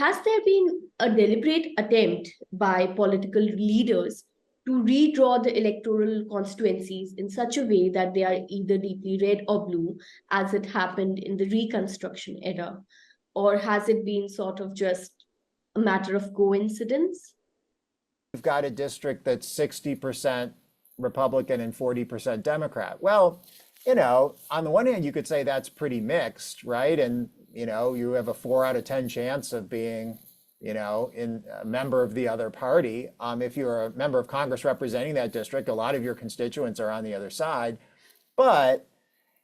Has there been a deliberate attempt by political leaders to redraw the electoral constituencies in such a way that they are either deeply red or blue, as it happened in the Reconstruction era? Or has it been sort of just a matter of coincidence? You've got a district that's 60% Republican and 40% Democrat. Well, on the one hand, you could say that's pretty mixed, right? And, you have a 4 out of 10 chance of being, in a member of the other party. If you're a member of Congress representing that district, a lot of your constituents are on the other side. But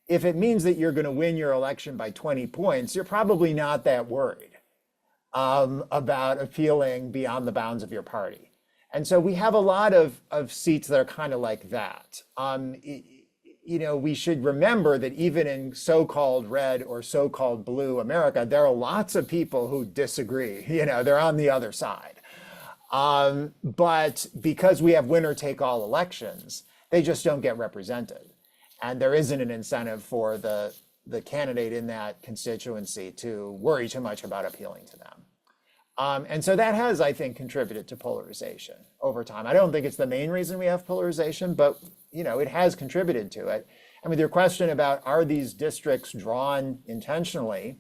if it means that you're going to win your election by 20 points, you're probably not that worried about appealing beyond the bounds of your party. And so we have a lot of seats that are kind of like that. We should remember that even in so-called red or so-called blue America, there are lots of people who disagree. They're on the other side. But because we have winner-take-all elections, they just don't get represented. And there isn't an incentive for the candidate in that constituency to worry too much about appealing to them. And so that has, I think, contributed to polarization over time. I don't think it's the main reason we have polarization, but it has contributed to it. I mean, your question about are these districts drawn intentionally?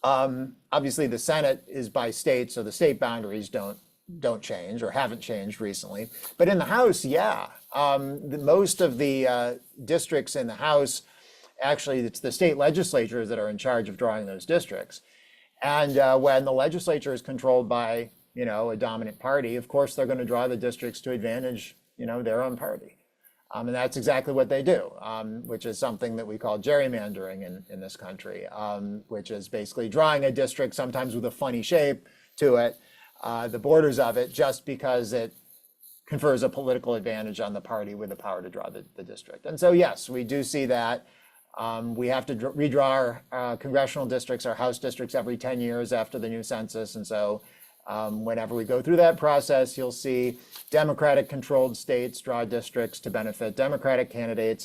Obviously, the Senate is by state, so the state boundaries don't change or haven't changed recently. But in the House, yeah, most of the districts in the House, actually, it's the state legislatures that are in charge of drawing those districts. And when the legislature is controlled by, a dominant party, of course, they're going to draw the districts to advantage, their own party. And that's exactly what they do, which is something that we call gerrymandering in this country, which is basically drawing a district, sometimes with a funny shape to it, the borders of it, just because it confers a political advantage on the party with the power to draw the district. And so, yes, we do see that. We have to redraw our congressional districts, our House districts, every 10 years after the new census. And so whenever we go through that process, you'll see Democratic-controlled states draw districts to benefit Democratic candidates.